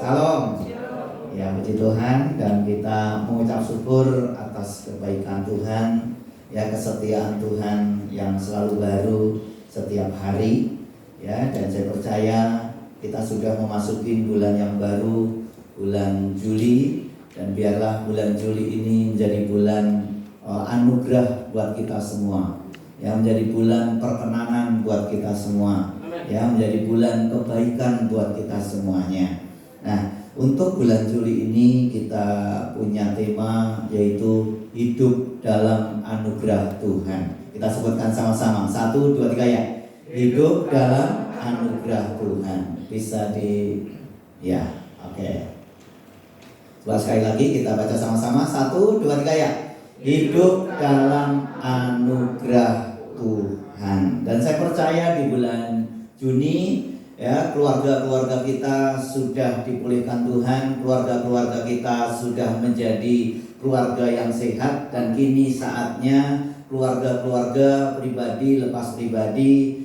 Salam. Ya, puji Tuhan, dan kita mengucap syukur atas kebaikan Tuhan, ya, kesetiaan Tuhan yang selalu baru setiap hari, ya. Dan saya percaya kita sudah memasuki bulan yang baru, bulan Juli, dan biarlah bulan Juli ini menjadi bulan anugerah buat kita semua, ya, menjadi bulan perkenanan buat kita semua, ya, menjadi bulan kebaikan buat kita semuanya. Nah, untuk bulan Juli ini kita punya tema, yaitu hidup dalam anugerah Tuhan. Kita sebutkan sama-sama, 1, 2, 3 ya. Hidup dalam anugerah Tuhan. Bisa ya, oke. Coba sekali lagi kita baca sama-sama, 1, 2, 3 ya. Hidup dalam anugerah Tuhan. Dan saya percaya di bulan Juni, ya, keluarga-keluarga kita sudah dipulihkan Tuhan, keluarga-keluarga kita sudah menjadi keluarga yang sehat, dan kini saatnya keluarga-keluarga pribadi lepas pribadi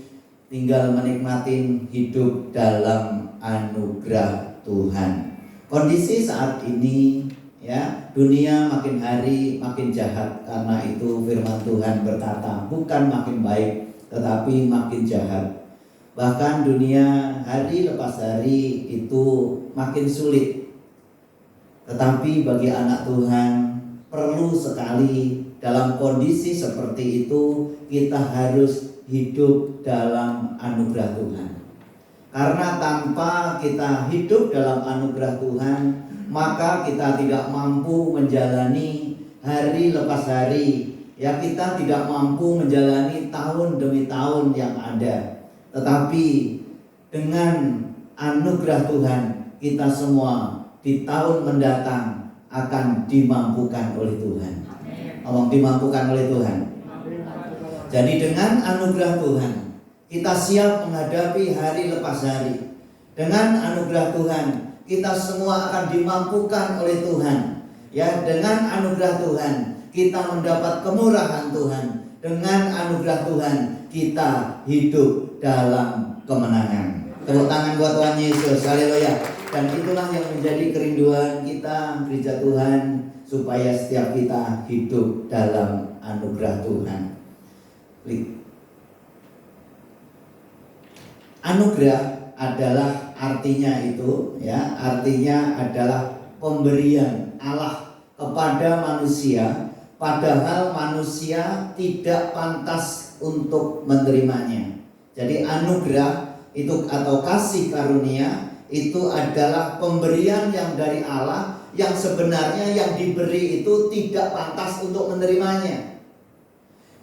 tinggal menikmati hidup dalam anugerah Tuhan. Kondisi saat ini, ya, dunia makin hari makin jahat, karena itu firman Tuhan berkata, bukan makin baik tetapi makin jahat. Bahkan dunia hari lepas hari itu makin sulit. Tetapi bagi anak Tuhan perlu sekali dalam kondisi seperti itu kita harus hidup dalam anugerah Tuhan. Karena tanpa kita hidup dalam anugerah Tuhan, maka kita tidak mampu menjalani hari lepas hari. Ya, kita tidak mampu menjalani tahun demi tahun yang ada. Tetapi dengan anugerah Tuhan, kita semua di tahun mendatang akan dimampukan oleh Tuhan. Ngomong dimampukan oleh Tuhan. Jadi dengan anugerah Tuhan, kita siap menghadapi hari lepas hari. Dengan anugerah Tuhan, kita semua akan dimampukan oleh Tuhan. Ya, dengan anugerah Tuhan, kita mendapat kemurahan Tuhan. Dengan anugerah Tuhan, kita hidup dalam kemenangan. Tepuk tangan buat Tuhan Yesus, haleluya. Dan itulah yang menjadi kerinduan kita, gereja Tuhan, supaya setiap kita hidup dalam anugerah Tuhan. Anugerah adalah artinya itu, ya, artinya adalah pemberian Allah kepada manusia, padahal manusia tidak pantas untuk menerimanya. Jadi anugerah itu atau kasih karunia itu adalah pemberian yang dari Allah, yang sebenarnya yang diberi itu tidak pantas untuk menerimanya.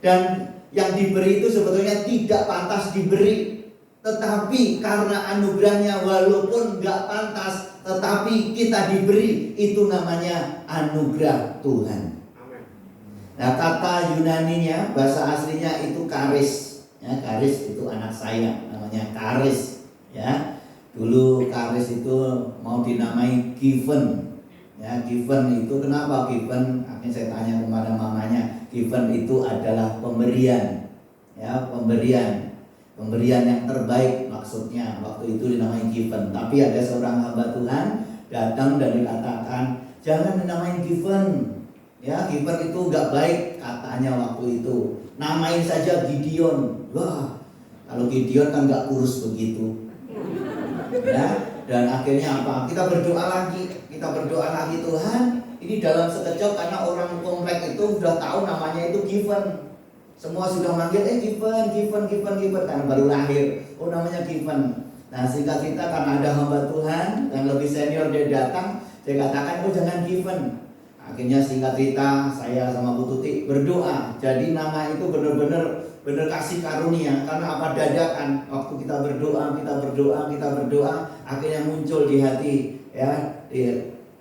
Dan yang diberi itu sebetulnya tidak pantas diberi. Tetapi karena anugerahnya walaupun gak pantas, tetapi kita diberi, itu namanya anugerah Tuhan. Nah, kata Yunaninya, bahasa aslinya itu karis. Ya, karis itu anak saya, namanya karis. Ya, dulu karis itu mau dinamai given. Ya, given itu kenapa given? Akhirnya saya tanya kepada mamanya, given itu adalah pemberian. Ya, pemberian yang terbaik maksudnya. Waktu itu dinamai given. Tapi ada seorang hamba Tuhan datang dan dikatakan, jangan dinamain given. Ya, given itu gak baik katanya waktu itu. Namain saja Gideon. Wah, kalau Gideon kan gak kurus begitu. Ya, dan akhirnya apa? Kita berdoa lagi Tuhan. Ini dalam sekejap, karena orang komplek itu sudah tahu namanya itu given. Semua sudah manggil given karena baru lahir. Oh, namanya given. Nah, singkat cerita, karena ada hamba Tuhan yang lebih senior dia datang, dia katakan, oh jangan given. Akhirnya singkat cerita, saya sama Bu Tuti berdoa. Jadi nama itu benar-benar kasih karunia. Karena apa, dadakan. Waktu kita berdoa, akhirnya muncul di hati, ya,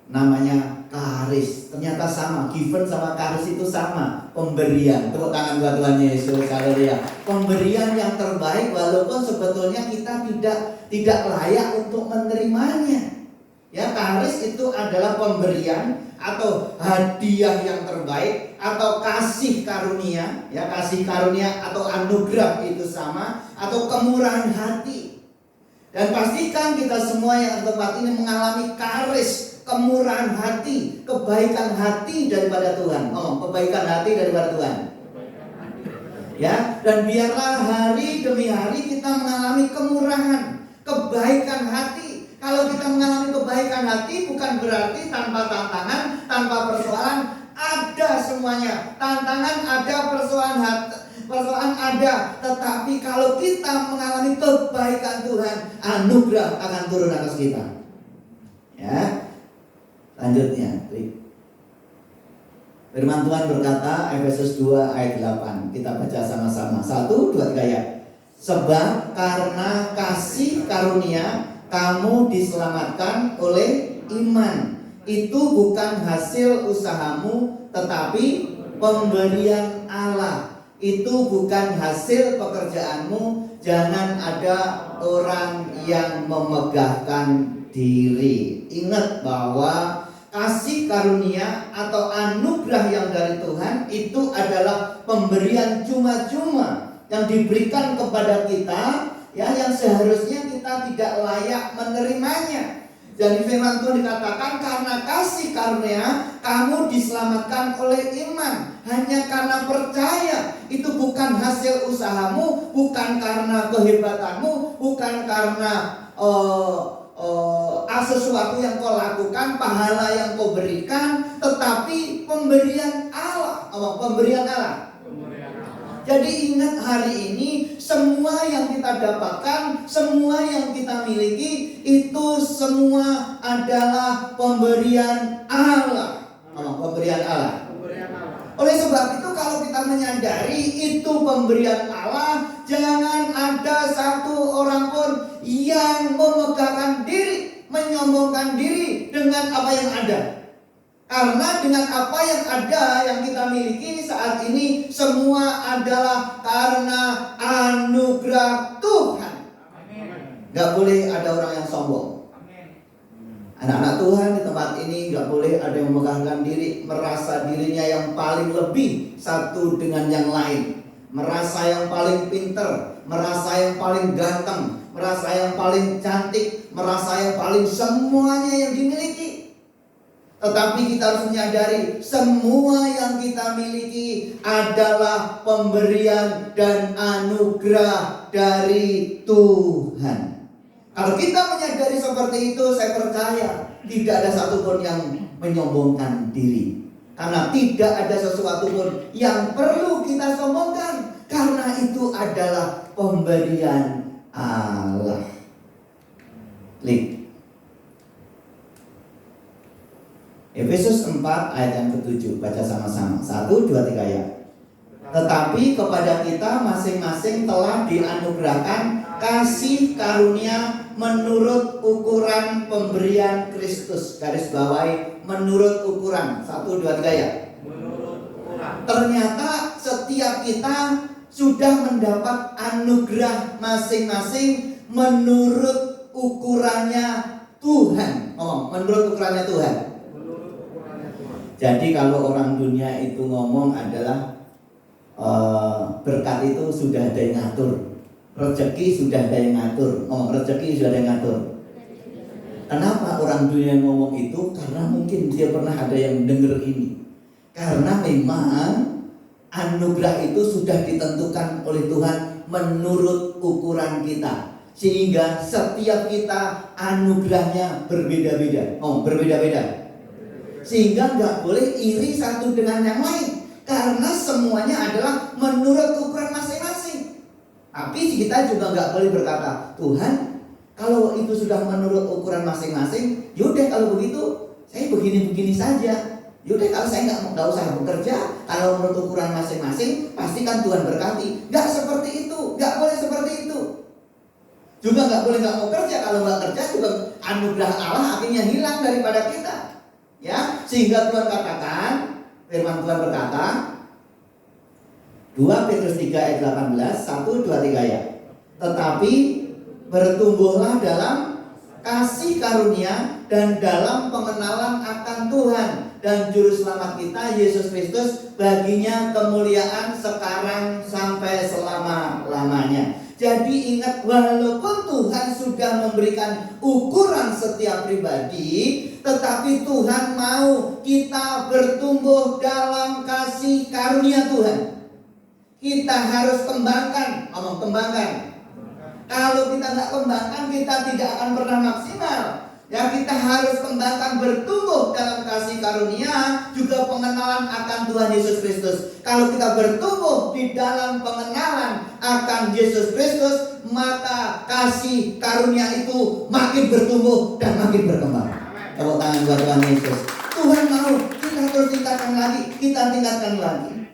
namanya karis. Ternyata sama, given sama karis itu sama, pemberian. Tepuk tangan buat Tuhan Yesus, haleluya. Pemberian yang terbaik walaupun sebetulnya kita tidak layak untuk menerimanya. Ya, karis itu adalah pemberian atau hadiah yang terbaik atau kasih karunia. Ya, kasih karunia atau anugerah itu sama, atau kemurahan hati. Dan pastikan kita semua yang di tempat ini mengalami karis, kemurahan hati, kebaikan hati daripada Tuhan. Kebaikan hati daripada Tuhan. Ya, dan biarlah hari demi hari kita mengalami kemurahan, kebaikan hati. Kalau kita mengalami kebaikan hati bukan berarti tanpa tantangan, tanpa persoalan, ada semuanya. Tantangan ada, persoalan ada. Tetapi kalau kita mengalami kebaikan Tuhan, anugerah akan turun atas kita. Ya. Lanjutnya, firman Tuhan berkata, Efesus 2 ayat 8. Kita baca sama-sama. 1, 2, 3 ya. Sebab karena kasih karunia kamu diselamatkan oleh iman. Itu bukan hasil usahamu, tetapi pemberian Allah. Itu bukan hasil pekerjaanmu. Jangan ada orang yang memegahkan diri. Ingat bahwa kasih karunia atau anugerah yang dari Tuhan itu adalah pemberian cuma-cuma yang diberikan kepada kita, ya, yang seharusnya kita tidak layak menerimanya. Jadi firman Tuhan dikatakan karena kasih karunia kamu diselamatkan oleh iman, hanya karena percaya. Itu bukan hasil usahamu, bukan karena kehebatanmu, bukan karena sesuatu yang kau lakukan, pahala yang kau berikan, tetapi pemberian Allah. Pemberian Allah. Jadi ingat hari ini semua yang kita dapatkan, semua yang kita miliki itu semua adalah pemberian Allah. Pemberian Allah. Oleh sebab itu kalau kita menyadari itu pemberian Allah, jangan ada satu orang pun yang memegahkan diri, menyombongkan diri dengan apa yang ada. Karena dengan apa yang ada, yang kita miliki saat ini, semua adalah karena anugerah Tuhan. Gak boleh ada orang yang sombong. Anak-anak Tuhan di tempat ini gak boleh ada yang memegahkan diri, merasa dirinya yang paling lebih satu dengan yang lain, merasa yang paling pinter, merasa yang paling ganteng, merasa yang paling cantik, merasa yang paling semuanya yang dimiliki. Tetapi kita harus menyadari semua yang kita miliki adalah pemberian dan anugerah dari Tuhan. Kalau kita menyadari seperti itu, saya percaya tidak ada satupun yang menyombongkan diri. Karena tidak ada sesuatu pun yang perlu kita sombongkan. Karena itu adalah pemberian Allah. Klik. Efesus 4 ayat yang ke-7. Baca sama-sama. 1, 2, 3 ya. Tetapi kepada kita masing-masing telah dianugerahkan kasih karunia menurut ukuran pemberian Kristus. Garis bawahi menurut ukuran. 1, 2, 3 ya. Menurut ukuran. Ternyata setiap kita sudah mendapat anugerah masing-masing menurut ukurannya Tuhan. Menurut ukurannya Tuhan. Jadi kalau orang dunia itu ngomong adalah berkat itu sudah ada yang ngatur, rezeki sudah ada yang ngatur, rezeki sudah ada yang ngatur. Kenapa orang dunia ngomong itu? Karena mungkin dia pernah ada yang dengar ini. Karena memang anugerah itu sudah ditentukan oleh Tuhan menurut ukuran kita, sehingga setiap kita anugerahnya berbeda-beda. Berbeda-beda. Sehingga nggak boleh iri satu dengan yang lain, karena semuanya adalah menurut ukuran masing-masing. Tapi kita juga nggak boleh berkata, Tuhan, kalau itu sudah menurut ukuran masing-masing, yaudah kalau begitu saya begini-begini saja. Yaudah kalau saya nggak usah bekerja, kalau menurut ukuran masing-masing, pastikan Tuhan berkati. Nggak seperti itu, nggak boleh seperti itu. Juga nggak boleh nggak mau kerja, kalau nggak kerja juga anugerah Allah akhirnya hilang daripada kita. Ya, sehingga Tuhan katakan, firman Tuhan berkata 2 Petrus 3 ayat 18, 1, 2, 3 ya. Tetapi bertumbuhlah dalam kasih karunia dan dalam pengenalan akan Tuhan dan juru selamat kita Yesus Kristus, baginya kemuliaan sekarang sampai selama-lamanya. Jadi ingat, walaupun Tuhan sudah memberikan ukuran setiap pribadi, tetapi Tuhan mau kita bertumbuh dalam kasih karunia Tuhan. Kita harus kembangkan, kembangkan. Kalau kita nggak kembangkan, kita tidak akan pernah maksimal. Ya, kita harus kembangkan, bertumbuh dalam kasih karunia, juga pengenalan akan Tuhan Yesus Kristus. Kalau kita bertumbuh di dalam pengenalan akan Yesus Kristus, maka kasih karunia itu makin bertumbuh dan makin berkembang. Tepuk tangan buat Tuhan Yesus. Tuhan mau kita terus tingkatkan lagi, kita tingkatkan lagi.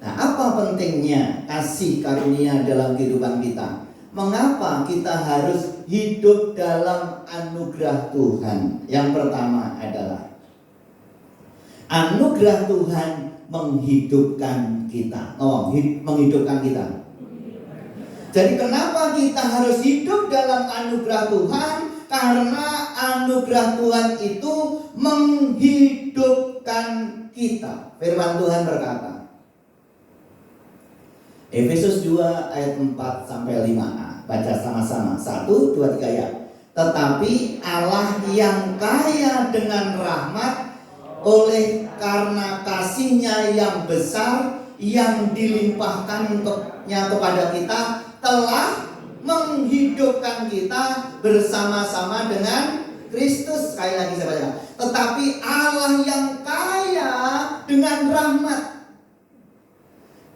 Nah, apa pentingnya kasih karunia dalam kehidupan kita? Mengapa kita harus hidup dalam anugerah Tuhan? Yang pertama adalah anugerah Tuhan menghidupkan kita. Menghidupkan kita. Jadi kenapa kita harus hidup dalam anugerah Tuhan? Karena anugerah Tuhan itu menghidupkan kita. Firman Tuhan berkata, Efesus 2 ayat 4 sampai 5a. Baca sama-sama. 1, 2, 3 ya. Tetapi Allah yang kaya dengan rahmat, oleh karena kasih-Nya yang besar yang dilimpahkannya kepada kita, telah menghidupkan kita bersama-sama dengan Kristus. Sekali lagi saya baca. Tetapi Allah yang kaya dengan rahmat,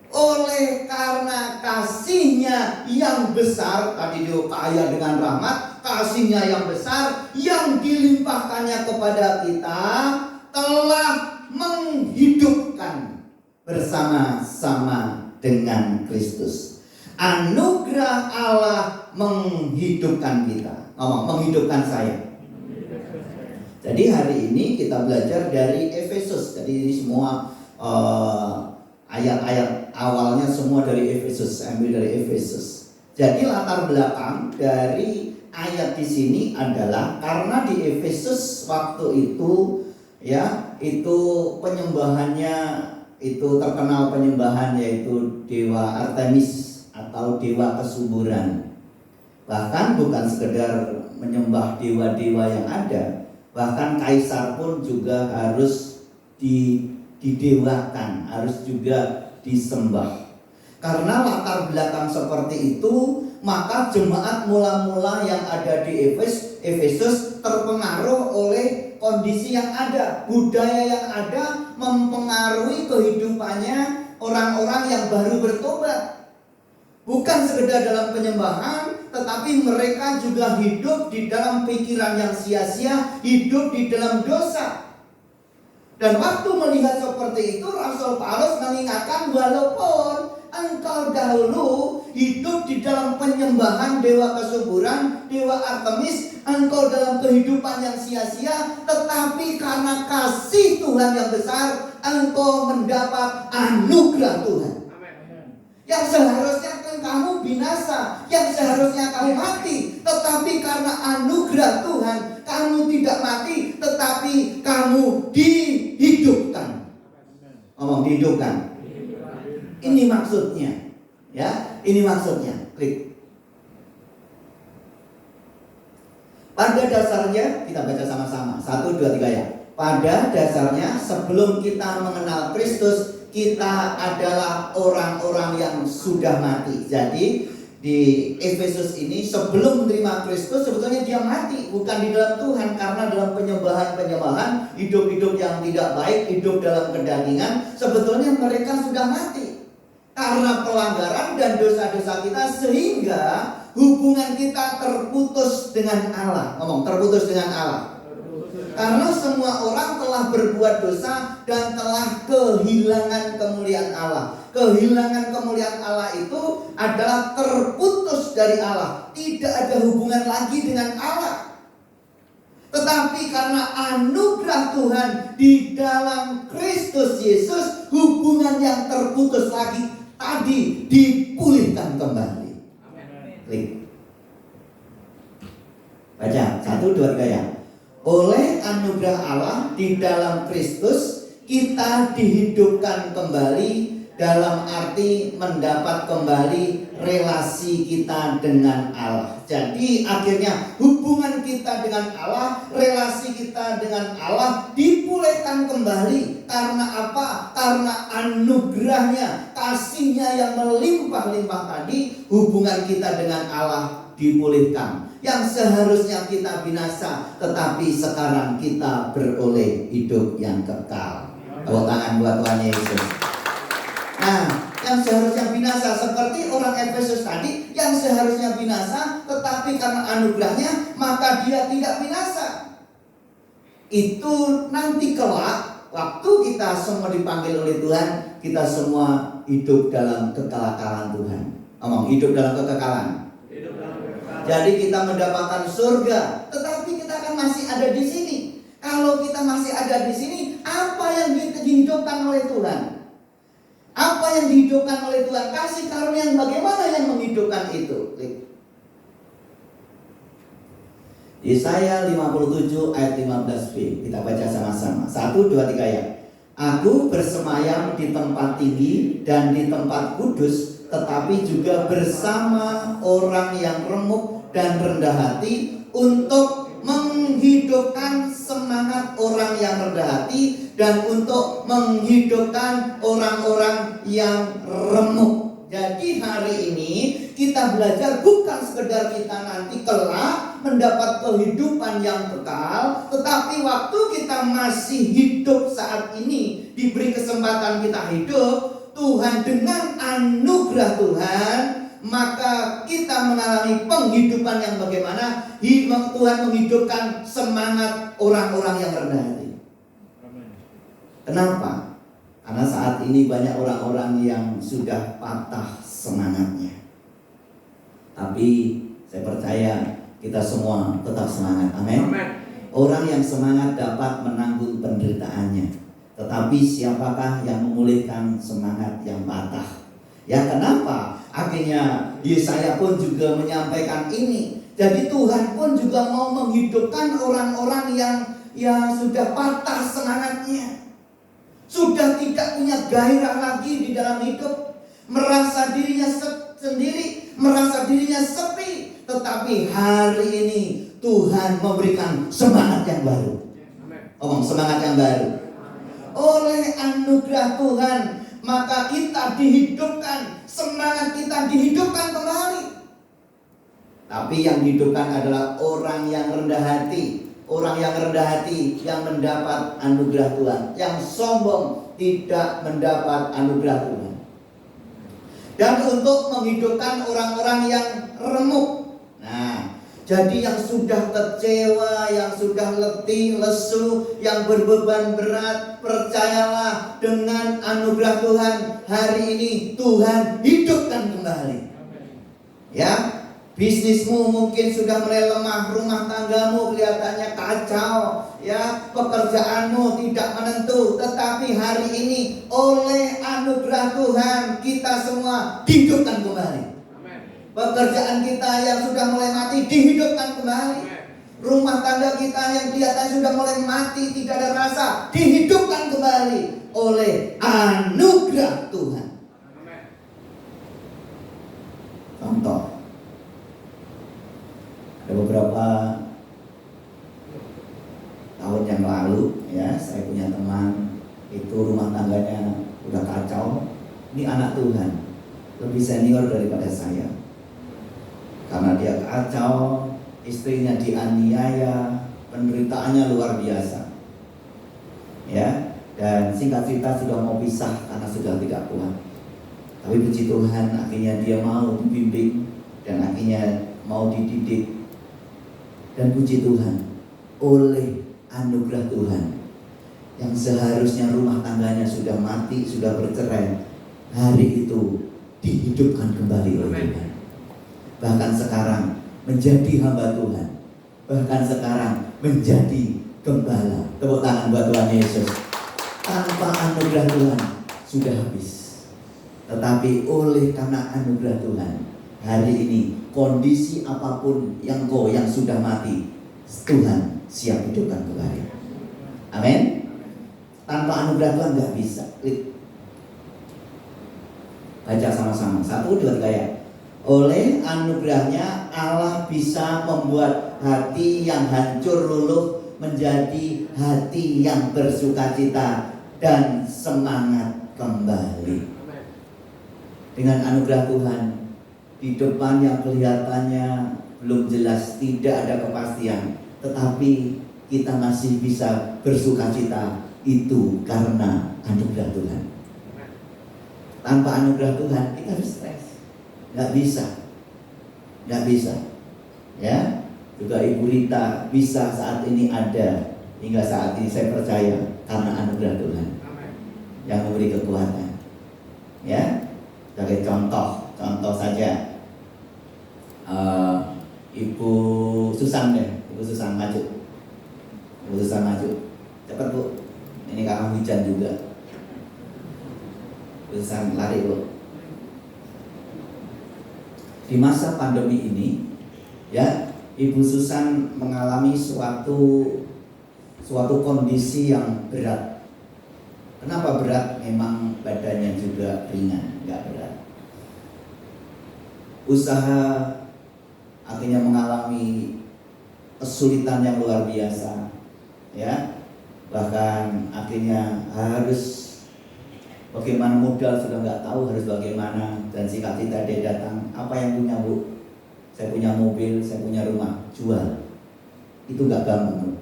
oleh karena kasih-Nya yang besar, tadi dia kaya dengan rahmat, kasih-Nya yang besar yang dilimpahkannya kepada kita, telah menghidupkan bersama-sama dengan Kristus. Anugerah Allah menghidupkan kita. Menghidupkan saya. Jadi hari ini kita belajar dari Efesus. Jadi ini semua ayat-ayat awalnya semua dari Efesus, ambil dari Efesus. Jadi latar belakang dari ayat di sini adalah karena di Efesus waktu itu, ya, itu penyembahannya itu terkenal penyembahan yaitu dewa Artemis atau dewa kesuburan. Bahkan bukan sekedar menyembah dewa-dewa yang ada, bahkan kaisar pun juga harus didewakan, harus juga disembah. Karena latar belakang seperti itu, maka jemaat mula-mula yang ada di Efesus terpengaruh oleh kondisi yang ada, budaya yang ada mempengaruhi kehidupannya orang-orang yang baru bertobat. Bukan sekedar dalam penyembahan, tetapi mereka juga hidup di dalam pikiran yang sia-sia, hidup di dalam dosa. Dan waktu melihat seperti itu, Rasul Paulus mengingatkan, walaupun engkau dahulu hidup di dalam penyembahan dewa kesuburan, dewa Artemis, engkau dalam kehidupan yang sia-sia, tetapi karena kasih Tuhan yang besar, engkau mendapat anugerah Tuhan. Yang seharusnya kamu binasa, yang seharusnya kamu mati, tetapi karena anugerah Tuhan, kamu tidak mati, tetapi kamu dihidupkan. Dihidupkan. Ini maksudnya, ya, ini maksudnya. Klik. Pada dasarnya kita baca sama-sama. 1, 2, 3 ya. Pada dasarnya sebelum kita mengenal Kristus, kita adalah orang-orang yang sudah mati. Jadi di Efesus ini sebelum menerima Kristus sebetulnya dia mati, bukan di dalam Tuhan, karena dalam penyembahan-penyembahan, hidup-hidup yang tidak baik, hidup dalam kedagingan, sebetulnya mereka sudah mati karena pelanggaran dan dosa-dosa kita, sehingga hubungan kita terputus dengan Allah. Terputus dengan Allah. Karena semua orang telah berbuat dosa dan telah kehilangan kemuliaan Allah. Kehilangan kemuliaan Allah itu adalah terputus dari Allah, tidak ada hubungan lagi dengan Allah. Tetapi karena anugerah Tuhan di dalam Kristus Yesus, hubungan yang terputus lagi tadi dipulihkan kembali. Klik. Baca 1, 2, 3 ya. Oleh anugerah Allah di dalam Kristus kita dihidupkan kembali dalam arti mendapat kembali relasi kita dengan Allah. Jadi akhirnya hubungan kita dengan Allah, relasi kita dengan Allah dipulihkan kembali. Karena apa? Karena anugerahnya, kasihnya yang melimpah-limpah tadi, hubungan kita dengan Allah dipulihkan. Yang seharusnya kita binasa, tetapi sekarang kita beroleh hidup yang kekal. Tepuk tangan buat Tuhan Yesus. Nah, yang seharusnya binasa seperti orang Efesus tadi, yang seharusnya binasa, tetapi karena anugerahnya maka dia tidak binasa. Itu nanti kelak waktu kita semua dipanggil oleh Tuhan, kita semua hidup dalam kekekalan Tuhan. Ngomong hidup dalam kekekalan. Jadi kita mendapatkan surga, tetapi kita kan masih ada di sini. Kalau kita masih ada di sini, apa yang dihidupkan oleh Tuhan? Apa yang dihidupkan oleh Tuhan? Kasih karunia yang bagaimana yang menghidupkan itu? Yesaya 57 ayat 15b. Kita baca sama-sama. 1, 2, 3 ya. Aku bersemayam di tempat tinggi dan di tempat kudus, tetapi juga bersama orang yang remuk dan rendah hati, untuk menghidupkan semangat orang yang rendah hati dan untuk menghidupkan orang-orang yang remuk. Jadi hari ini kita belajar bukan sekedar kita nanti kelak mendapat kehidupan yang kekal, tetapi waktu kita masih hidup saat ini, diberi kesempatan kita hidup, Tuhan dengan anugerah Tuhan, maka kita mengalami penghidupan yang bagaimana? Tuhan menghidupkan semangat orang-orang yang rendah hati. Kenapa? Karena saat ini banyak orang-orang yang sudah patah semangatnya. Tapi saya percaya kita semua tetap semangat. Amin. Orang yang semangat dapat menanggung penderitaannya. Tetapi siapakah yang memulihkan semangat yang patah? Ya, kenapa? Akhirnya Yesaya pun juga menyampaikan ini. Jadi Tuhan pun juga mau menghidupkan orang-orang yang sudah patah semangatnya, sudah tidak punya gairah lagi di dalam hidup, merasa dirinya sendiri, merasa dirinya sepi. Tetapi hari ini Tuhan memberikan semangat yang baru. Omong semangat yang baru. Oleh anugerah Tuhan, maka kita dihidupkan, semangat kita dihidupkan kembali. Tapi yang dihidupkan adalah orang yang rendah hati. Orang yang rendah hati yang mendapat anugerah Tuhan. Yang sombong tidak mendapat anugerah Tuhan. Dan untuk menghidupkan orang-orang yang remuk. Nah, jadi yang sudah kecewa, yang sudah letih, lesu, yang berbeban berat, percayalah dengan anugerah Tuhan, hari ini Tuhan hidupkan kembali. Ya, bisnismu mungkin sudah mulai lemah, rumah tanggamu kelihatannya kacau, ya, pekerjaanmu tidak menentu, tetapi hari ini oleh anugerah Tuhan kita semua dihidupkan kembali. Pekerjaan kita yang sudah mulai mati dihidupkan kembali. Rumah tangga kita yang kelihatan sudah mulai mati, tidak ada rasa, dihidupkan kembali oleh anugerah Tuhan. Contoh, ada beberapa tahun yang lalu, ya, saya punya teman itu rumah tangganya udah kacau. Ini anak Tuhan, lebih senior daripada saya. Karena dia kacau, istrinya dianiaya, penderitaannya luar biasa. Ya, dan singkat cerita sudah mau pisah karena sudah tidak kuat. Tapi puji Tuhan, akhirnya dia mau dibimbing dan akhirnya mau dididik. Dan puji Tuhan, oleh anugerah Tuhan, yang seharusnya rumah tangganya sudah mati, sudah bercerai, hari itu dihidupkan kembali oleh Tuhan. Bahkan sekarang menjadi hamba Tuhan, bahkan sekarang menjadi gembala. Tepuk tangan buat Tuhan Yesus. Tanpa anugerah Tuhan sudah habis. Tetapi oleh karena anugerah Tuhan, hari ini kondisi apapun yang sudah mati, Tuhan siap hidupkan kembali. Amin. Tanpa anugerah Tuhan nggak bisa. Baca sama-sama. 1, 2, 3 ya. Oleh anugerahnya Allah bisa membuat hati yang hancur luluh menjadi hati yang bersukacita dan semangat kembali. Dengan anugerah Tuhan, di depan yang kelihatannya belum jelas, tidak ada kepastian, tetapi kita masih bisa bersukacita. Itu karena anugerah Tuhan. Tanpa anugerah Tuhan kita harus stres. Nggak bisa. Ya, juga Ibu Rita bisa saat ini ada hingga saat ini, saya percaya karena anugerah Tuhan yang memberi kekuatan. Ya, sebagai contoh saja, Ibu Susan maju. Cepat Bu, ini karena hujan juga. Ibu Susan lari Bu. Di masa pandemi ini, ya, Ibu Susan mengalami suatu kondisi yang berat. Kenapa berat? Memang badannya juga ringan, nggak berat. Usaha akhirnya mengalami kesulitan yang luar biasa, ya. Bahkan akhirnya harus bagaimana, modal sudah nggak tahu harus bagaimana. Dan si Kak Tita dia datang, apa yang punya Bu? Saya punya mobil, saya punya rumah, jual. Itu nggak gampang.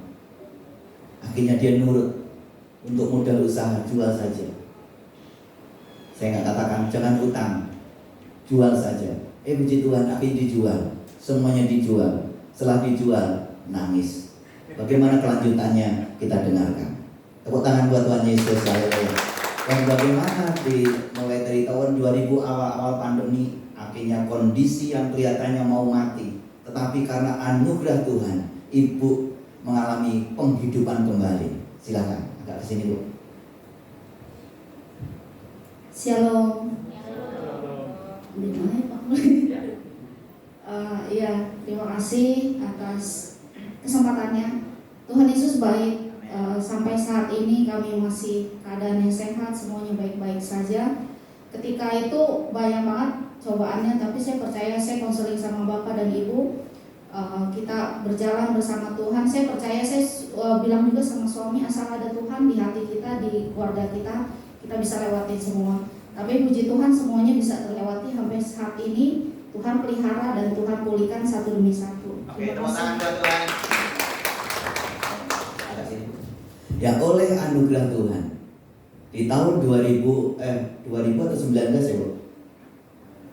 Akhirnya dia nurut, untuk modal usaha jual saja. Saya nggak katakan jangan utang, jual saja. Puji Tuhan, akhirnya dijual, semuanya dijual. Setelah dijual, nangis. Bagaimana kelanjutannya kita dengarkan. Tepuk tangan buat Tuhan Yesus. Dan bagaimana mulai dari tahun 2000 awal pandemi, akhirnya kondisi yang kelihatannya mau mati, tetapi karena anugerah Tuhan, Ibu mengalami penghidupan kembali. Silakan agak kesini Bu. Shalom. Di mana ya Pak? Iya, terima kasih atas kesempatannya. Tuhan Yesus baik. Sampai saat ini kami masih keadaannya sehat, semuanya baik-baik saja. Ketika itu banyak banget cobaannya, tapi saya percaya, saya konseling sama Bapak dan Ibu, kita berjalan bersama Tuhan. Saya percaya, saya bilang juga sama suami, asal ada Tuhan di hati kita, di keluarga kita bisa lewatin semua. Tapi puji Tuhan semuanya bisa terlewati sampai saat ini. Tuhan pelihara dan Tuhan pulihkan satu demi satu. Oke, tepuk tangan buat Tuhan. Yang oleh anugerah Tuhan di tahun 2000 atau 19 ya Bu?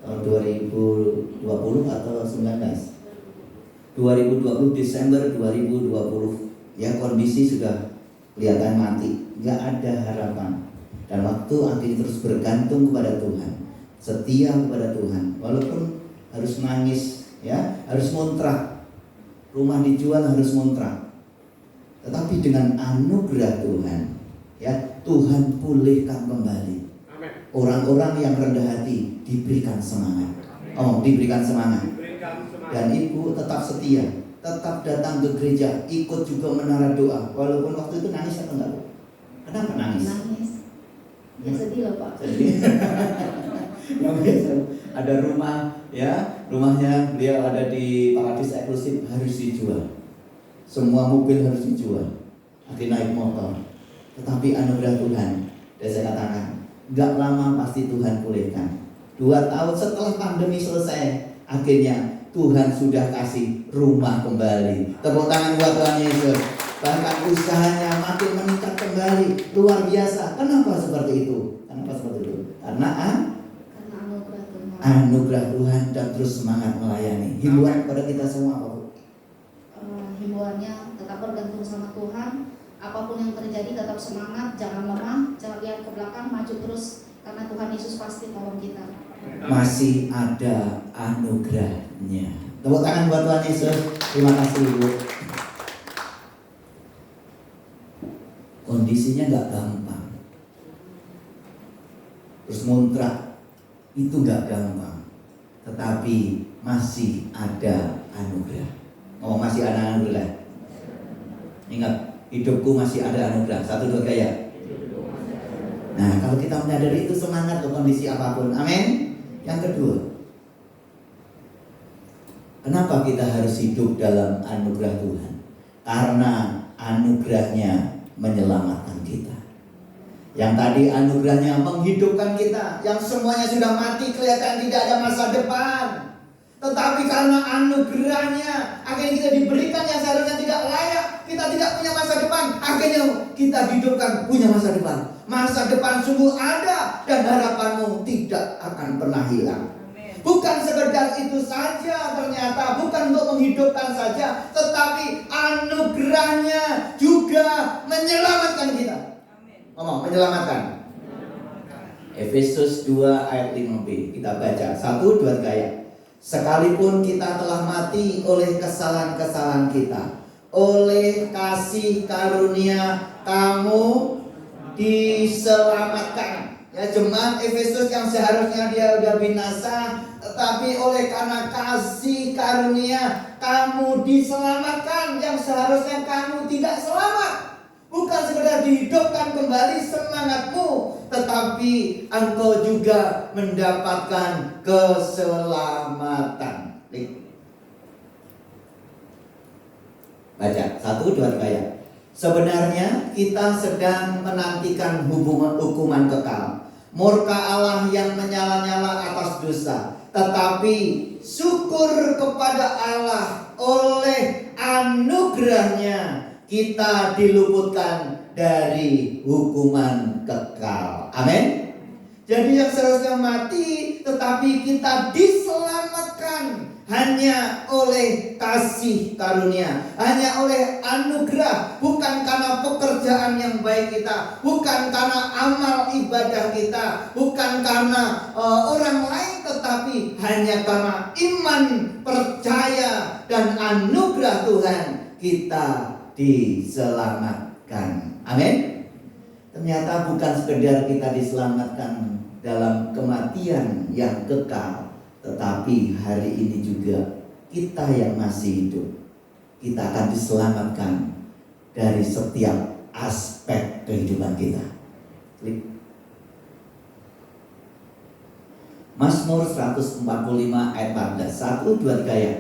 Tahun 2020 atau 19? 2020 Desember 2020, ya, kondisi sudah kelihatan mati, nggak ada harapan. Dan waktu akhirnya terus bergantung kepada Tuhan, setia kepada Tuhan, walaupun harus nangis, ya, harus ngontrak, rumah dijual harus ngontrak. Tetapi dengan anugerah Tuhan, ya, Tuhan pulihkan kembali. Orang-orang yang rendah hati diberikan semangat. Diberikan semangat. Dan Ibu tetap setia, tetap datang ke gereja, ikut juga menara doa. Walaupun waktu itu nangis atau enggak Bu? Kenapa nangis? Nangis. Ya sedih lah Pak. Yang biasa ada rumah, ya, rumahnya beliau ada di Paradis Eksklusif, harus dijual. Semua mobil harus dijual, akhirnya naik motor. Tetapi anugerah Tuhan, dan saya katakan, gak lama pasti Tuhan pulihkan. 2 tahun setelah pandemi selesai, akhirnya Tuhan sudah kasih rumah kembali. Tepuk tangan buat Tuhan Yesus. Bahkan usahanya makin meningkat kembali, luar biasa. Kenapa seperti itu? Karena anugerah Tuhan dan terus semangat melayani. Himbauan kepada kita semua apa Bu? Himbauannya tetap bergantung sama Tuhan. Apapun yang terjadi tetap semangat, jangan lemah, jangan lihat ke belakang, maju terus karena Tuhan Yesus pasti tolong kita. Masih ada anugerahnya. Tepuk tangan buat Tuhan Yesus. Terima kasih Bu. Kondisinya nggak gampang. Terus ngontrak itu nggak gampang. Tetapi masih ada anugerah. Masih ada anugerah. Ingat, hidupku masih ada anugerah. 1, 2, 3 ya. Nah, kalau kita menyadari itu, semangat ke kondisi apapun. Amin. Yang kedua, kenapa kita harus hidup dalam anugerah Tuhan? Karena anugerahnya menyelamatkan kita. Yang tadi anugerahnya menghidupkan kita, yang semuanya sudah mati, kelihatan tidak ada masa depan. Tetapi karena anugerahnya, akhirnya kita diberikan yang seharusnya tidak layak, kita tidak punya masa depan, akhirnya kita dihidupkan punya masa depan. Masa depan sungguh ada dan harapanmu tidak akan pernah hilang. Bukan sekedar itu saja, ternyata bukan untuk menghidupkan saja, tetapi anugerahnya juga menyelamatkan kita. Ngomong, menyelamatkan. Efesus 2 ayat 5b, kita baca 1, 2, 3. Sekalipun kita telah mati oleh kesalahan-kesalahan kita, oleh kasih karunia kamu diselamatkan. Ya, jemaat Efesus yang seharusnya dia udah binasa, tetapi oleh karena kasih karunia kamu diselamatkan, yang seharusnya kamu tidak selamat. Bukan sekedar dihidupkan kembali semangatmu, tetapi engkau juga mendapatkan keselamatan. Baca 1, 2, 3. Sebenarnya kita sedang menantikan hukuman kekal, murka Allah yang menyala-nyala atas dosa. Tetapi syukur kepada Allah, oleh anugerahnya kita diluputkan dari hukuman kekal. Amin. Jadi yang seharusnya mati, tetapi kita diselamatkan hanya oleh kasih karunia, hanya oleh anugerah, bukan karena pekerjaan yang baik kita, bukan karena amal ibadah kita, bukan karena orang lain, tetapi hanya karena iman, percaya, dan anugerah Tuhan kita diselamatkan. Amin. Ternyata bukan sekedar kita diselamatkan dalam kematian yang kekal, tetapi hari ini juga kita yang masih hidup, kita akan diselamatkan dari setiap aspek kehidupan kita. Klik. Mazmur 145 ayat 14, 1, 2, 3 ya.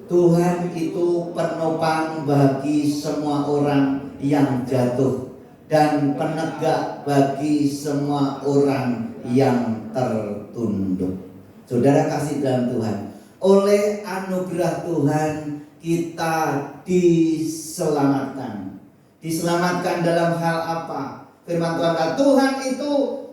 Tuhan itu penopang bagi semua orang yang jatuh, dan penegak bagi semua orang yang tertunduk. Saudara kasih dalam Tuhan, oleh anugerah Tuhan kita diselamatkan. Diselamatkan dalam hal apa? Firman Tuhan kata, Tuhan itu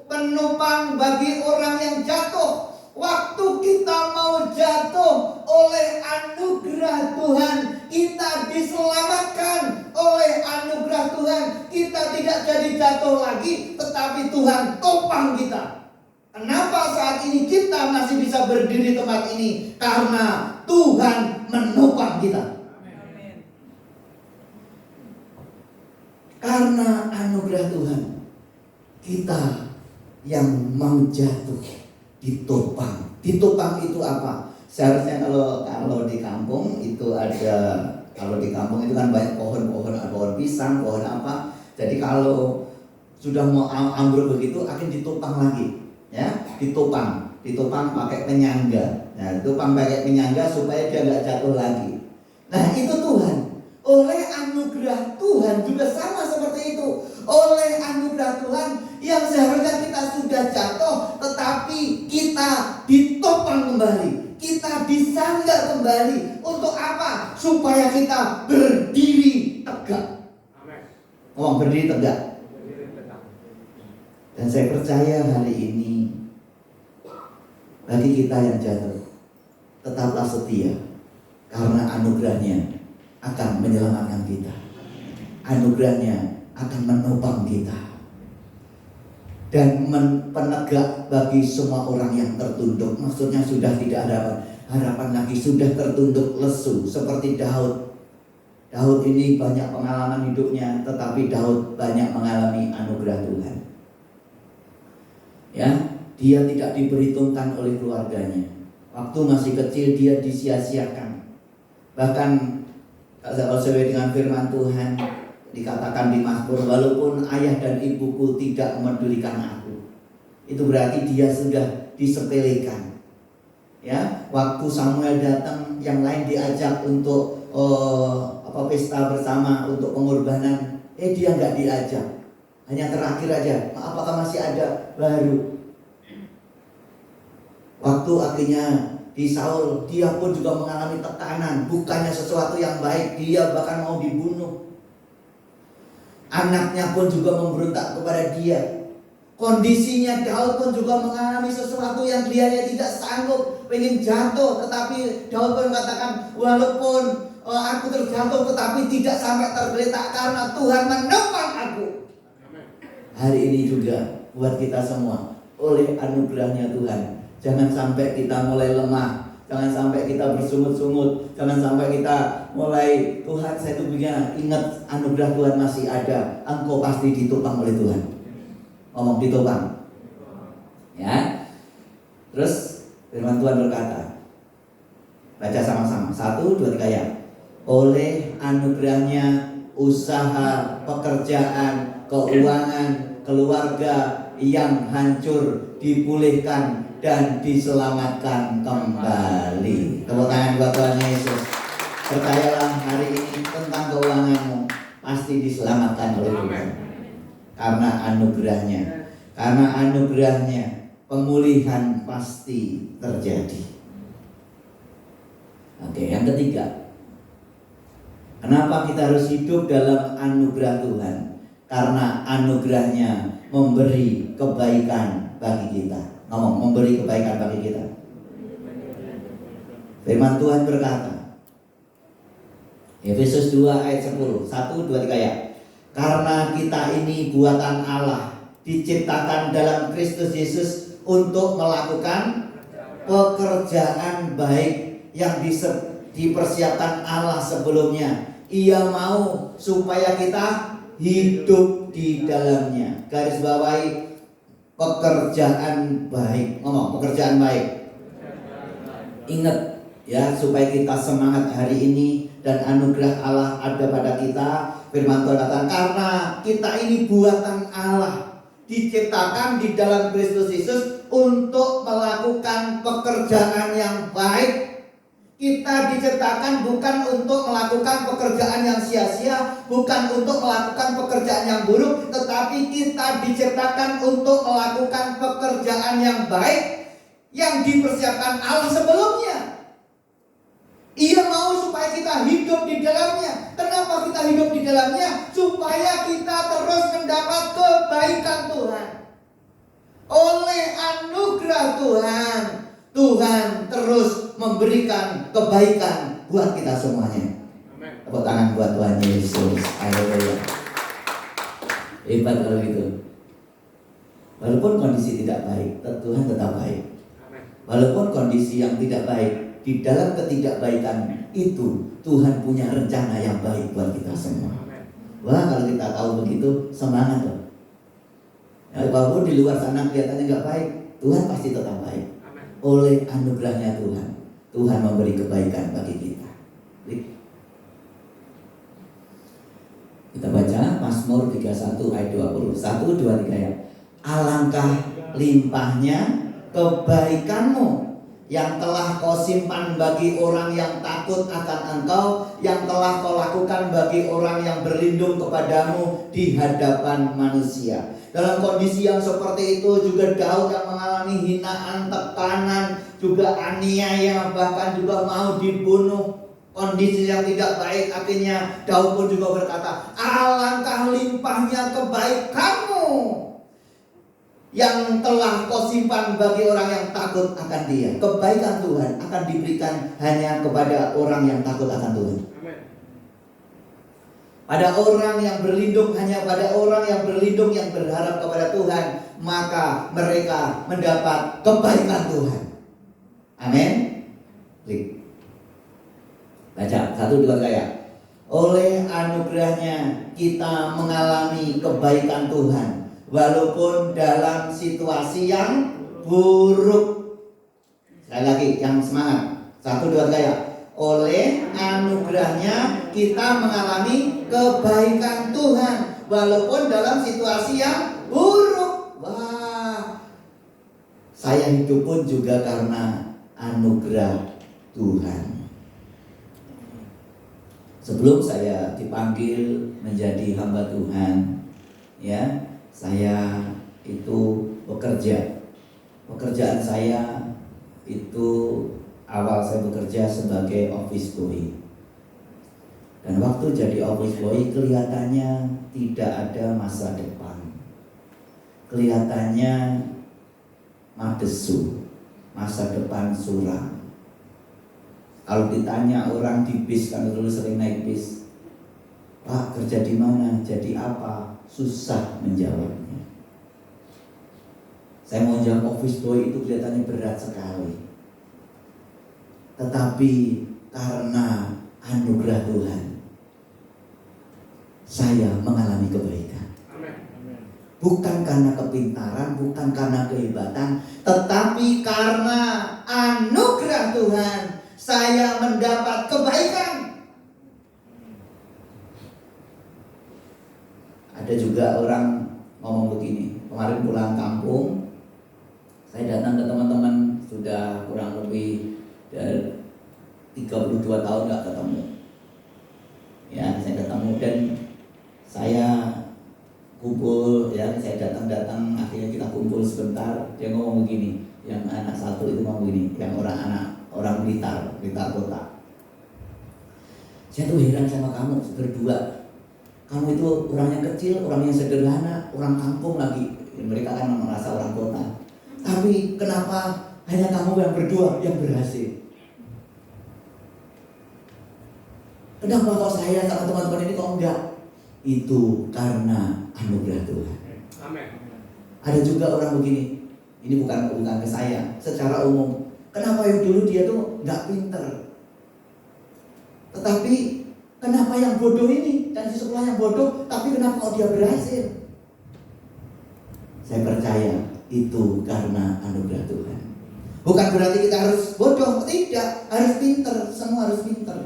penopang bagi orang yang jatuh. Waktu kita mau jatuh, oleh anugerah Tuhan kita diselamatkan. Oleh anugerah Tuhan kita tidak jadi jatuh lagi, tetapi Tuhan topang kita. Kenapa saat ini kita masih bisa berdiri di tempat ini? Karena Tuhan menopang kita. Karena anugerah Tuhan kita yang mau jatuh ditopang. Ditopang itu apa? Seharusnya kalau di kampung itu ada, kalau di kampung itu kan banyak pohon-pohon, pohon pisang, pohon apa. Jadi kalau sudah mau ambruk begitu akan ditopang lagi, ya, ditopang pakai penyangga. Nah, ditopang pakai penyangga supaya dia nggak jatuh lagi. Nah, itu Tuhan. Oleh anugerah Tuhan juga sama seperti itu. Oleh anugerah Tuhan yang seharusnya kita sudah jatuh, tetapi kita ditopang kembali, kita disangga kembali. Untuk apa? Supaya kita berdiri tegak. Oh, berdiri tegak. Dan saya percaya hari ini bagi kita yang jatuh, tetaplah setia, karena anugerahnya akan menyelamatkan kita. Anugerahnya akan menopang kita dan penegak bagi semua orang yang tertunduk. Maksudnya sudah tidak ada harapan lagi, sudah tertunduk lesu seperti Daud. Daud ini banyak pengalaman hidupnya, tetapi Daud banyak mengalami anugerah Tuhan. Ya, dia tidak diperhitungkan oleh keluarganya. Waktu masih kecil dia disia-siakan. Bahkan kalau sesuai dengan firman Tuhan, dikatakan di Mazmur, walaupun ayah dan ibuku tidak memedulikan aku. Itu berarti dia sudah disepelekan. Ya, waktu Samuel datang, yang lain diajak untuk pesta bersama untuk pengorbanan, dia nggak diajak. Hanya terakhir aja, apakah masih ada? Baru. Waktu akhirnya di Saul, dia pun juga mengalami tekanan, bukannya sesuatu yang baik, dia bahkan mau dibunuh. Anaknya pun juga memberontak kepada dia. Kondisinya Daud pun juga mengalami sesuatu yang dia tidak sanggup, pengen jatuh, tetapi Daud pun mengatakan, walaupun aku terjatuh tetapi tidak sampai tergeletak karena Tuhan menopang aku. Hari ini juga buat kita semua, oleh anugerahnya Tuhan, jangan sampai kita mulai lemah, jangan sampai kita bersungut-sungut, jangan sampai kita mulai, Tuhan saya itu begini. Ingat, anugerah Tuhan masih ada. Engkau pasti ditopang oleh Tuhan. Ngomong ditopang. Ya. Terus firman Tuhan berkata, baca sama-sama, 1, 2, 3 ya. Oleh anugerahnya usaha, pekerjaan, keuangan, keluarga yang hancur dipulihkan dan diselamatkan kembali. Tepuk tangan buat Tuhan Yesus. Percayalah, hari ini tentang keuanganmu pasti diselamatkan oleh Tuhan. Karena anugerahnya. Karena anugerahnya pemulihan pasti terjadi. Oke, yang ketiga, kenapa kita harus hidup dalam anugerah Tuhan? Karena anugerahnya memberi kebaikan bagi kita. Ngomong, memberi kebaikan bagi kita. Firman Tuhan berkata, Efesus 2 ayat 10, 1, 2, 3 ya. Karena kita ini buatan Allah, diciptakan dalam Kristus Yesus untuk melakukan pekerjaan baik yang dipersiapkan Allah sebelumnya. Ia mau supaya kita hidup di dalamnya. Garis bawahi, pekerjaan baik. Ngomong, pekerjaan baik. Ingat ya, supaya kita semangat hari ini dan anugerah Allah ada pada kita. Firman Tuhan katakan, karena kita ini buatan Allah, diciptakan di dalam Kristus Yesus untuk melakukan pekerjaan yang baik. Kita diciptakan bukan untuk melakukan pekerjaan yang sia-sia, bukan untuk melakukan pekerjaan yang buruk, tetapi kita diciptakan untuk melakukan pekerjaan yang baik yang dipersiapkan Allah sebelumnya. Ia mau supaya kita hidup di dalamnya. Kenapa kita hidup di dalamnya? Supaya kita terus mendapat kebaikan Tuhan. Oleh anugerah Tuhan, Tuhan terus memberikan kebaikan buat kita semuanya. Tepuk tangan buat Tuhan Yesus. Haleluya. Hebat kalau gitu. Walaupun kondisi tidak baik, Tuhan tetap baik. Walaupun kondisi yang tidak baik, di dalam ketidakbaikan itu Tuhan punya rencana yang baik buat kita semua. Wah, kalau kita tahu begitu, semangat loh. Ya, walaupun di luar sana kelihatannya nggak baik, Tuhan pasti tetap baik. Oleh anugerahnya Tuhan, Tuhan memberi kebaikan bagi kita. Kita baca Mazmur 31 ayat 20. 1, 2, 3 ya. Alangkah limpahnya kebaikanmu yang telah kau simpan bagi orang yang takut akan engkau, yang telah kau lakukan bagi orang yang berlindung kepadamu di hadapan manusia. Dalam kondisi yang seperti itu juga Daud yang mengalami hinaan, tekanan, juga aniaya, bahkan juga mau dibunuh. Kondisi yang tidak baik, akhirnya Daud pun juga berkata, alangkah limpahnya kebaikanmu yang telah kau simpan bagi orang yang takut akan Dia. Kebaikan Tuhan akan diberikan hanya kepada orang yang takut akan Tuhan. Pada orang yang berlindung, hanya pada orang yang berlindung yang berharap kepada Tuhan, maka mereka mendapat kebaikan Tuhan. Amin. Baca 1, 2, 3. Oleh anugerahnya kita mengalami kebaikan Tuhan, walaupun dalam situasi yang buruk. Sekali lagi, yang semangat. 1, 2, 3 ya. Oleh anugerahnya kita mengalami kebaikan Tuhan walaupun dalam situasi yang buruk. Wah, saya hidup pun juga karena anugerah Tuhan. Sebelum saya dipanggil menjadi hamba Tuhan, ya, saya itu bekerja. Pekerjaan saya itu awal saya bekerja sebagai office boy. Dan waktu jadi office boy kelihatannya tidak ada masa depan. Kelihatannya madesu, masa depan suram. Kalau ditanya orang di bis, kan dulu sering naik bis, Pak kerja di mana, jadi apa? Susah menjawabnya. Saya mau jawab office boy itu kelihatannya berat sekali. Tetapi karena anugerah Tuhan, saya mengalami kebaikan. Bukan karena kepintaran, bukan karena kehebatan, tetapi karena anugerah Tuhan, saya mendapat kebaikan. Ada juga orang ngomong begini, kemarin pulang kampung, saya datang ke teman-teman, sudah kurang lebih 32 tahun gak ketemu. Ya, saya ketemu dan saya kumpul, ya, saya datang, akhirnya kita kumpul sebentar. Dia ngomong begini, yang anak satu itu ngomong begini, yang orang Blitar kota. Saya tuh heran sama kamu berdua. Kamu itu orangnya kecil, orangnya sederhana, orang kampung lagi. Mereka kan merasa orang kota. Tapi kenapa hanya kamu yang berdua yang berhasil? Kenapa kok saya sama teman-teman ini kok enggak? Itu karena anugerah Tuhan. Amin. Ada juga orang begini, ini bukan ke saya, secara umum. Kenapa yang dulu dia tuh nggak pinter, tetapi kenapa yang bodoh ini dan di sekolah yang bodoh, tapi kenapa kok dia berhasil? Saya percaya itu karena anugerah Tuhan. Bukan berarti kita harus bodoh, tidak, harus pinter, semua harus pinter.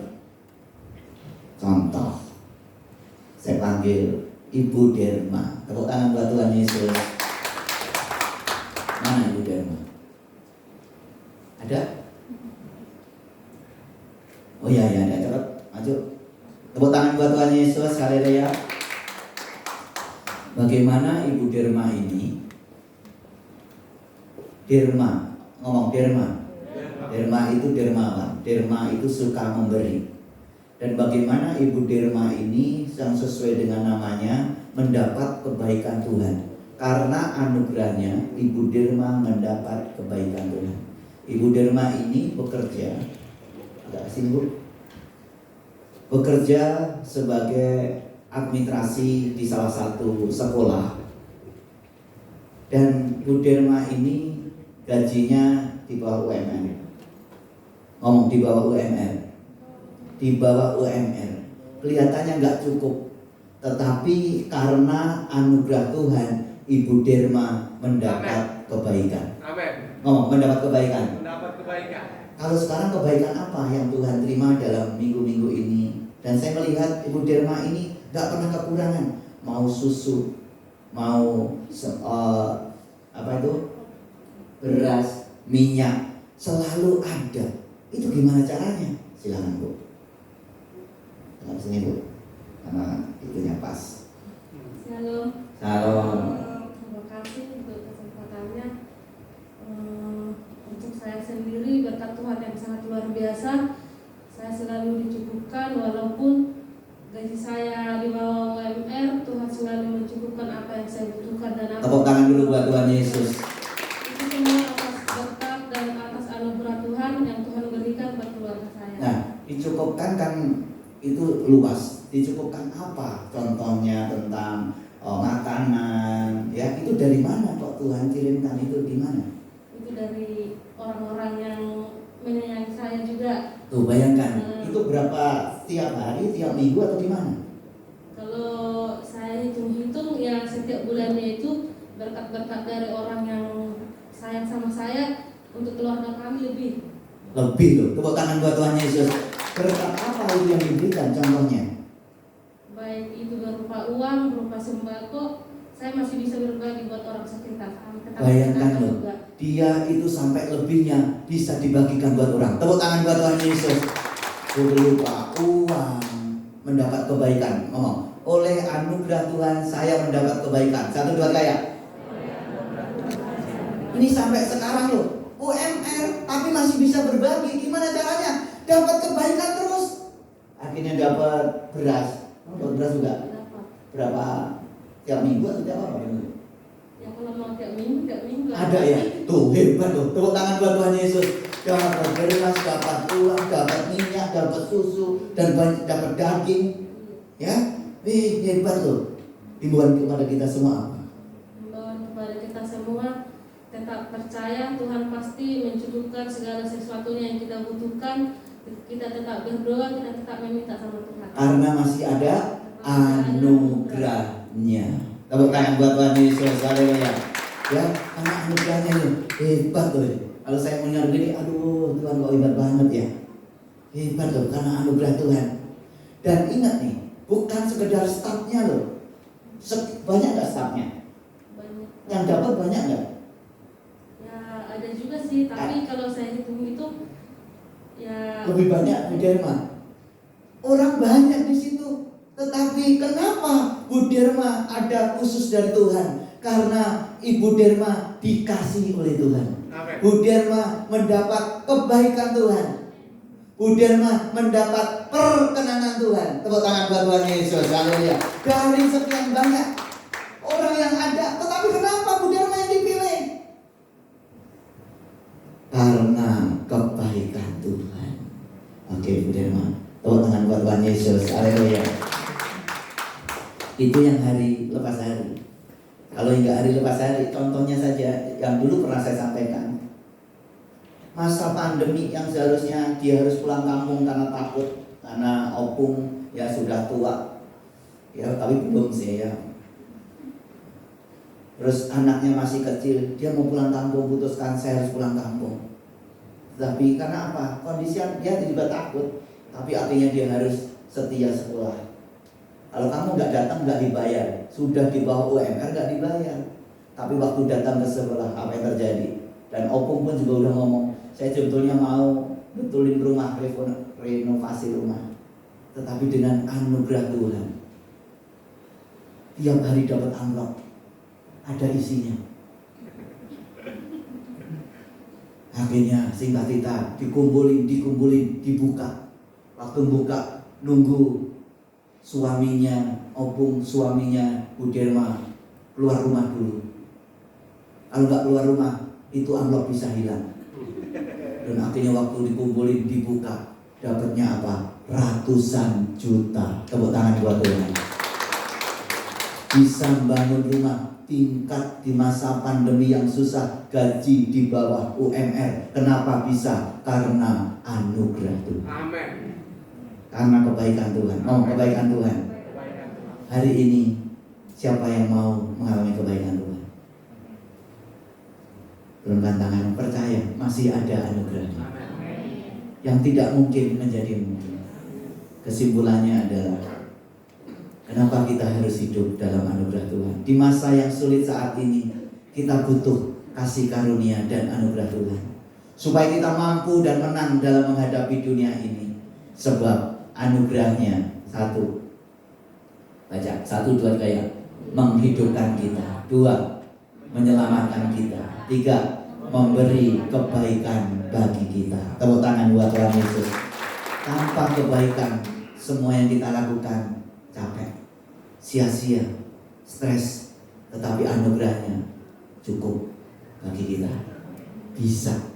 Contoh, saya panggil Ibu Derma. Tepuk tangan buat Tuhan Yesus. Mana Ibu Derma? Ada? Oh iya, ada. Cepat, maju. Tepuk tangan buat Tuhan Yesus. Haleluya. Bagaimana Ibu Derma ini? Derma, ngomong Derma. Derma itu dermawan. Derma itu suka memberi. Dan bagaimana Ibu Derma ini yang sesuai dengan namanya mendapat kebaikan Tuhan. Karena anugerahnya Ibu Derma mendapat kebaikan Tuhan. Ibu Derma ini bekerja, agak singgung, bekerja sebagai administrasi di salah satu sekolah. Dan Ibu Derma ini gajinya di bawah UMR. Ngomong di bawah UMR. Di bawah UMR, kelihatannya nggak cukup, tetapi karena anugerah Tuhan, Ibu Derma mendapat kebaikan. Amin. Ngomong mendapat kebaikan. Mendapat kebaikan. Kalau sekarang kebaikan apa yang Tuhan terima dalam minggu-minggu ini? Dan saya melihat Ibu Derma ini nggak pernah kekurangan, mau susu, mau beras, minyak, selalu ada. Itu gimana caranya? Silakan Bu. Dalam sini Bu, karena itunya pas. Shalom. Shalom. Terima kasih untuk kesempatannya. Untuk saya sendiri berkat Tuhan yang sangat luar biasa. Saya selalu dicukupkan walaupun gaji saya di bawah UMR. Tuhan selalu mencukupkan apa yang saya butuhkan dan apa. Tepuk tangan dulu buat Tuhan Yesus. Itu semua atas berkat dan atas anugerah Tuhan yang Tuhan berikan buat keluarga saya. Nah, dicukupkan kan itu luas. Dicukupkan apa? Contohnya tentang makanan, ya itu dari mana kok Tuhan kirimkan itu di mana? Itu dari orang-orang yang menyayangi saya juga. Tuh bayangkan, itu berapa tiap hari, tiap minggu atau di mana? Kalau saya hitung-hitung ya setiap bulannya itu berkat-berkat dari orang yang sayang sama saya untuk keluarga kami lebih. Lebih loh. Tepuk tangan buat Tuhan Yesus. Berkat apa itu yang diberikan contohnya? Baik itu berupa uang, berupa sembako, saya masih bisa berbagi buat orang sekitar. Bayangkan loh, dia itu sampai lebihnya bisa dibagikan buat orang. Tepuk tangan buat Tuhan Yesus. Berupa uang mendapat kebaikan. Ngomong, oleh anugerah Tuhan saya mendapat kebaikan. 1, 2, 3. Ini sampai sekarang loh, UMR tapi masih bisa berbagi. Gimana caranya? Dapat kebaikan terus. Akhirnya dapat beras. Dapat beras juga. Berapa? Tiap minggu atau tiap apa? Ya kalau mau tiap minggu. Ada ya? Tuh hebat loh. Tepuk tangan buat Tuhan Yesus. Dapat beras, dapat uang, dapat minyak, dapat susu, dan dapat daging. Ya, hebat loh. Himbauan kepada kita semua apa? Himbauan kepada kita semua, tetap percaya Tuhan pasti mencukupkan segala sesuatunya yang kita butuhkan. Kita tetap berdoa, kita tetap meminta sama Tuhan. Karena masih ada anugerahnya. Tepuk tangan buat Tuhan Yesus. Haleluya. Ya, karena anugerahnya loh. Hebat loh. Kalau saya mendengar begini, aduh Tuhan kok hebat banget ya. Hebat loh, karena anugerah Tuhan. Dan ingat nih, bukan sekedar stafnya loh. Banyak nggak stafnya? Banyak. Yang dapat banyak nggak? Ya ada juga sih, tapi kalau saya hitung itu ya lebih banyak Bu Derma. Orang banyak di situ. Tetapi kenapa Bu Derma ada khusus dari Tuhan? Karena Ibu Derma dikasihi oleh Tuhan. Bu Derma mendapat kebaikan Tuhan. Bu Derma mendapat perkenanan Tuhan. Tepuk tangan buat Tuhan Yesus. Haleluya. Dari sekian banyak orang yang ada, tetapi kenapa Bu Derma yang dipilih? Karena kebaikan Tuhan. Oke Bu Derma, tepuk tangan buat Tuhan Yesus. Haleluya. Itu yang hari lepas hari. Kalau hingga hari lepas hari, contohnya saja yang dulu pernah saya sampaikan. Masa pandemi yang seharusnya dia harus pulang kampung karena takut, karena opung ya sudah tua. Ya, tapi belum sih ya. Terus anaknya masih kecil, dia mau pulang kampung, putuskan saya harus pulang kampung. Tapi karena apa? Kondisi dia juga takut, tapi artinya dia harus setia sekolah. Kalau kamu nggak datang nggak dibayar, sudah di bawah UMR nggak dibayar. Tapi waktu datang ke sekolah apa yang terjadi? Dan opung pun juga udah ngomong, saya sebetulnya mau betulin rumah, renovasi rumah. Tetapi dengan anugerah Tuhan, tiap hari dapat amplop, ada isinya. Akhirnya singkat cerita dikumpulin, dibuka. Waktu buka nunggu suaminya, opung suaminya Bu Derma keluar rumah dulu. Kalau nggak keluar rumah, itu amplop bisa hilang. Dan akhirnya waktu dikumpulin, dibuka, dapatnya apa? Ratusan juta. Tepuk tangan buat Tuhan. Bisa membangun rumah tingkat di masa pandemi yang susah, gaji di bawah UMR. Kenapa bisa? Karena anugerah Tuhan. Amin. Karena kebaikan Tuhan. Kebaikan Tuhan. Hari ini siapa yang mau mengalami kebaikan Tuhan? Turunkan tangan, percaya masih ada anugerahnya. Yang tidak mungkin menjadi mungkin. Kesimpulannya adalah, kenapa kita harus hidup dalam anugerah Tuhan? Di masa yang sulit saat ini, kita butuh kasih karunia dan anugerah Tuhan, supaya kita mampu dan menang dalam menghadapi dunia ini. Sebab anugerahnya satu, baca 1, 2, 3, menghidupkan kita. 2, menyelamatkan kita. 3, memberi kebaikan bagi kita. Tepuk tangan buat Tuhan Yesus. Tanpa kebaikan, semua yang kita lakukan capek, sia-sia, stres. Tetapi anugerahnya cukup bagi kita. Bisa